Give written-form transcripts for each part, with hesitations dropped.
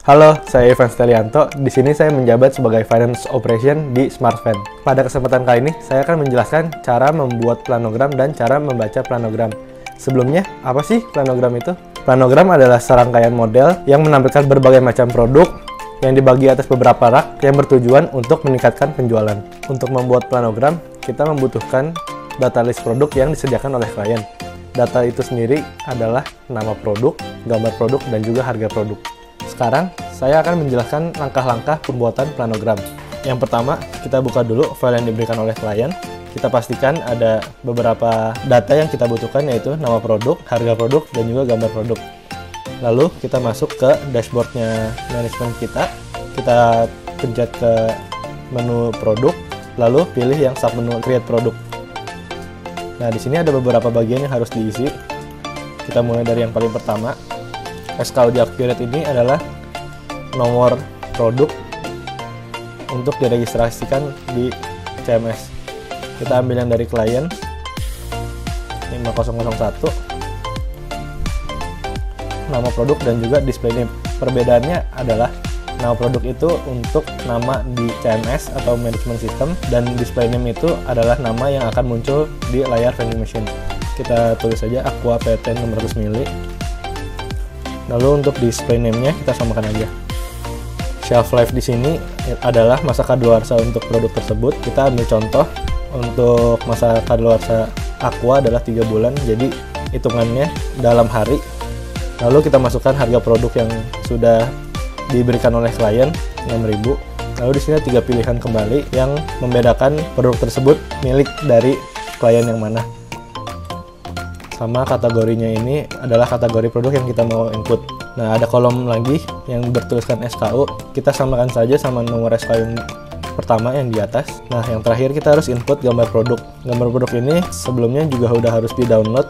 Halo, saya Ivan Stelianto. Di sini saya menjabat sebagai Finance Operation di SmartFan. Pada kesempatan kali ini, saya akan menjelaskan cara membuat planogram dan cara membaca planogram. Sebelumnya, apa sih planogram itu? Planogram adalah serangkaian model yang menampilkan berbagai macam produk yang dibagi atas beberapa rak yang bertujuan untuk meningkatkan penjualan. Untuk membuat planogram, kita membutuhkan data list produk yang disediakan oleh klien. Data itu sendiri adalah nama produk, gambar produk, dan juga harga produk. Sekarang, saya akan menjelaskan langkah-langkah pembuatan planogram. Yang pertama, kita buka dulu file yang diberikan oleh klien. Kita pastikan ada beberapa data yang kita butuhkan, yaitu nama produk, harga produk, dan juga gambar produk. Lalu, kita masuk ke dashboardnya manajemen kita. Kita pencet ke menu produk, lalu pilih yang submenu create produk. Nah, di sini ada beberapa bagian yang harus diisi. Kita mulai dari yang paling pertama. SKU Accurate ini adalah nomor produk untuk diregistrasikan di CMS. Kita ambil yang dari klien 5001, nama produk dan juga display name. Perbedaannya adalah nama produk itu untuk nama di CMS atau management system, dan display name itu adalah nama yang akan muncul di layar vending machine. Kita tulis saja Aqua PT 600 ml. Lalu untuk display name-nya kita samakan aja. Shelf life di sini adalah masa kadaluarsa untuk produk tersebut. Kita ambil contoh untuk masa kadaluarsa Aqua adalah 3 bulan, jadi hitungannya dalam hari. Lalu kita masukkan harga produk yang sudah diberikan oleh klien 6.000. Lalu di sini 3 pilihan kembali yang membedakan produk tersebut milik dari klien yang mana. Sama kategorinya ini adalah kategori produk yang kita mau input. Nah, ada kolom lagi yang bertuliskan SKU. Kita samakan saja sama nomor SKU yang pertama yang di atas. Nah, yang terakhir kita harus input gambar produk. Gambar produk ini sebelumnya juga udah harus di-download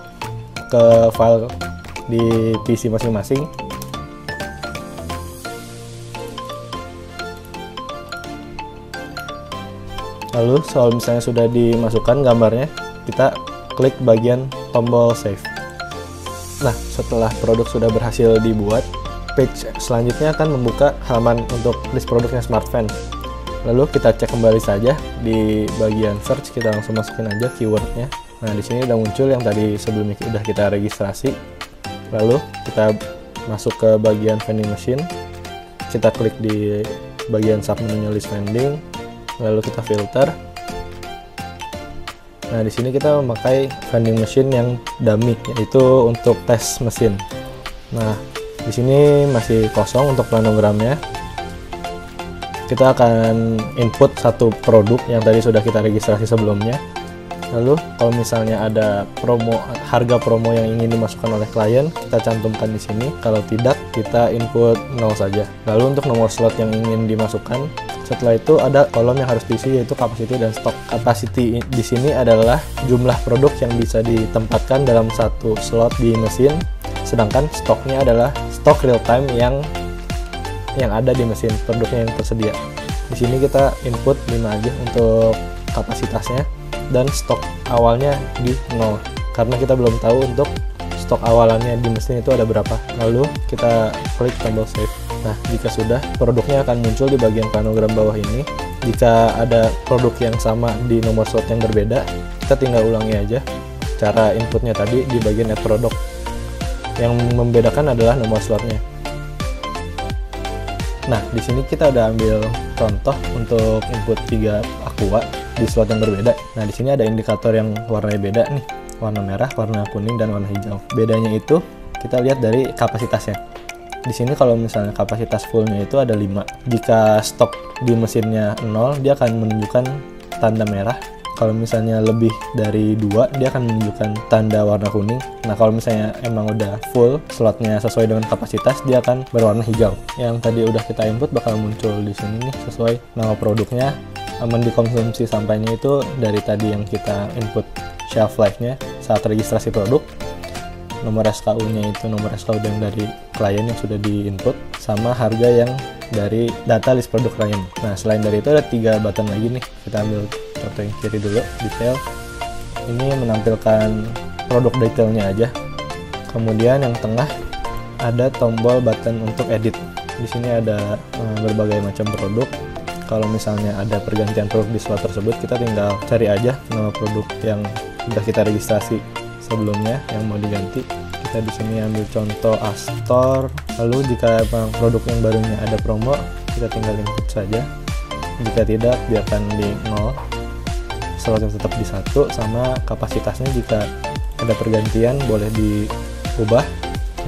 ke file di PC masing-masing. Lalu, kalau misalnya sudah dimasukkan gambarnya, kita klik bagian tombol save. Nah, setelah produk sudah berhasil dibuat, page selanjutnya akan membuka halaman untuk list produknya SmartFan. Lalu kita cek kembali saja di bagian search, kita langsung masukin aja keywordnya. Nah, di sini udah muncul yang tadi sebelumnya udah kita registrasi. Lalu kita masuk ke bagian vending machine. Kita klik di bagian submenu list vending. Lalu kita filter. Nah, di sini kita memakai vending machine yang dummy, yaitu untuk tes mesin. Nah, di sini masih kosong untuk planogramnya. Kita akan input satu produk yang tadi sudah kita registrasi sebelumnya. Lalu, kalau misalnya ada harga promo yang ingin dimasukkan oleh klien, kita cantumkan di sini. Kalau tidak, kita input 0 saja. Lalu untuk nomor slot yang ingin dimasukkan, setelah itu ada kolom yang harus diisi, yaitu capacity dan stock. Capacity di sini adalah jumlah produk yang bisa ditempatkan dalam satu slot di mesin, sedangkan stoknya adalah stok real time yang ada di mesin, produknya yang tersedia. Di sini kita input 5 aja untuk kapasitasnya, dan stok awalnya di 0 karena kita belum tahu untuk stok awalannya di mesin itu ada berapa. Lalu kita klik tombol save. Nah, jika sudah, produknya akan muncul di bagian planogram bawah ini. Jika ada produk yang sama di nomor slot yang berbeda, kita tinggal ulangi aja cara inputnya tadi di bagian add product. Yang membedakan adalah nomor slotnya. Nah, di sini kita udah ambil contoh untuk input 3 Aqua di slot yang berbeda. Nah, di sini ada indikator yang warnanya beda nih, warna merah, warna kuning, dan warna hijau. Bedanya itu kita lihat dari kapasitasnya. Di sini kalau misalnya kapasitas fullnya itu ada 5. Jika stok di mesinnya 0, dia akan menunjukkan tanda merah. Kalau misalnya lebih dari 2, dia akan menunjukkan tanda warna kuning. Nah, kalau misalnya emang udah full slotnya sesuai dengan kapasitas, dia akan berwarna hijau. Yang tadi udah kita input bakal muncul di sini nih, sesuai nama produknya. Aman dikonsumsi sampainya itu dari tadi yang kita input shelf life-nya saat registrasi produk. Nomor SKU-nya itu nomor SKU yang dari klien yang sudah di-input, sama harga yang dari data list produk klien. Nah, selain dari itu ada 3 button lagi nih. Kita ambil contoh yang kiri dulu, detail. Ini menampilkan produk detailnya aja. Kemudian yang tengah ada tombol button untuk edit. Di sini ada berbagai macam produk. Kalau misalnya ada pergantian produk di slot tersebut, kita tinggal cari aja nama produk yang sudah kita registrasi sebelumnya yang mau diganti. Kita di sini ambil contoh Astor. Lalu jika memang produk yang barunya ada promo, kita tinggal input saja. Jika tidak, biarkan di 0. Slotnya tetap di 1, sama kapasitasnya jika ada pergantian boleh diubah,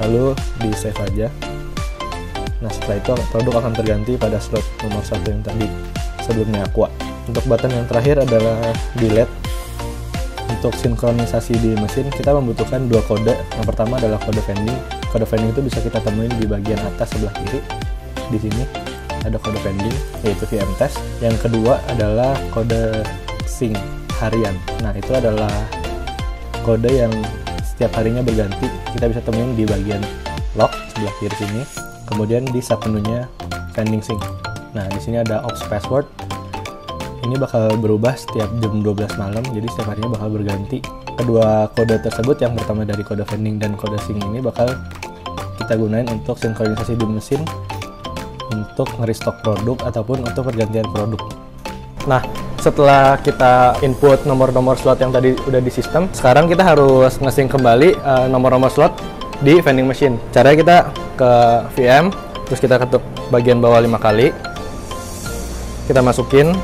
lalu di save aja. Nah, setelah itu produk akan terganti pada slot nomor 1 yang tadi sebelumnya Aqua. Untuk button yang terakhir adalah delete. Untuk sinkronisasi di mesin, kita membutuhkan 2 kode. Yang pertama adalah kode vending. Kode vending itu bisa kita temuin di bagian atas sebelah kiri. Di sini ada kode vending, yaitu VM test. Yang kedua adalah kode sync harian. Nah, itu adalah kode yang setiap harinya berganti. Kita bisa temuin di bagian log sebelah kiri sini. Kemudian di submenunya vending sync. Nah, di sini ada ops password. Ini bakal berubah setiap jam 12 malam, jadi setiap harinya bakal berganti. Kedua kode tersebut, yang pertama dari kode vending dan kode sync ini, bakal kita gunain untuk sinkronisasi di mesin, untuk nge-restock produk ataupun untuk pergantian produk. Nah, setelah kita input nomor-nomor slot yang tadi udah di sistem, sekarang kita harus nge-sync kembali nomor-nomor slot di vending machine. Caranya kita ke VM, terus kita ketuk bagian bawah 5 kali. Kita masukin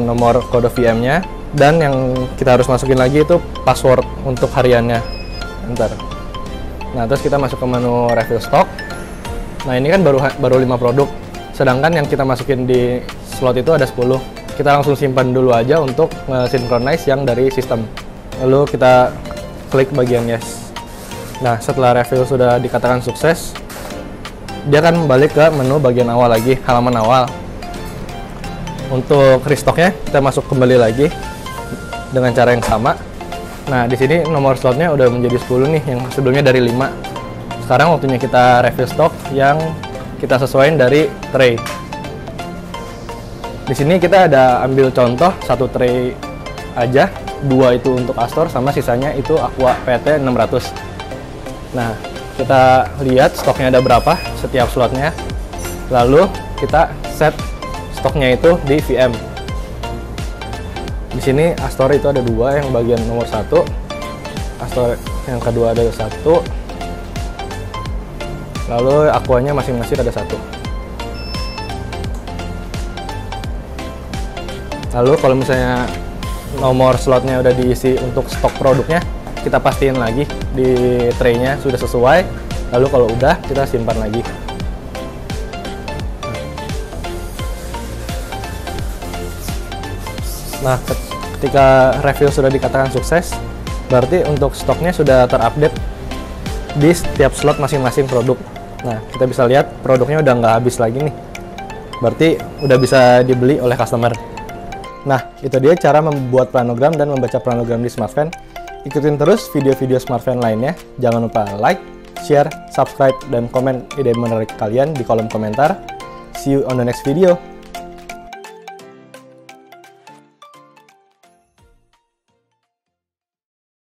nomor kode VM-nya, dan yang kita harus masukin lagi itu password untuk hariannya. Bentar. Nah, terus kita masuk ke menu refill stock. Nah, ini kan baru 5 produk. Sedangkan yang kita masukin di slot itu ada 10. Kita langsung simpan dulu aja untuk synchronize yang dari sistem. Lalu kita klik bagian yes. Nah, setelah refill sudah dikatakan sukses, dia akan balik ke menu bagian awal lagi, halaman awal. Untuk restocknya, kita masuk kembali lagi dengan cara yang sama. Nah, di sini nomor slotnya udah menjadi 10 nih, yang sebelumnya dari 5. Sekarang waktunya kita refill stock yang kita sesuaiin dari tray. Di sini kita ada ambil contoh 1 tray aja, 2 itu untuk Astor, sama sisanya itu Aqua PT 600. Nah, kita lihat stoknya ada berapa setiap slotnya, lalu kita set stoknya itu di VM. Di sini Astor itu ada 2, yang bagian nomor 1, Astor yang kedua ada 1, lalu Aquanya masing-masing ada 1. Lalu kalau misalnya nomor slotnya udah diisi untuk stok produknya, kita pastiin lagi di tray-nya sudah sesuai. Lalu kalau udah, kita simpan lagi. Nah, ketika refill sudah dikatakan sukses, berarti untuk stoknya sudah terupdate di setiap slot masing-masing produk. Nah, kita bisa lihat produknya udah nggak habis lagi nih. Berarti udah bisa dibeli oleh customer. Nah, itu dia cara membuat planogram dan membaca planogram di SmartVan. Ikutin terus video-video SmartVan lainnya. Jangan lupa like, share, subscribe, dan komen ide menarik kalian di kolom komentar. See you on the next video.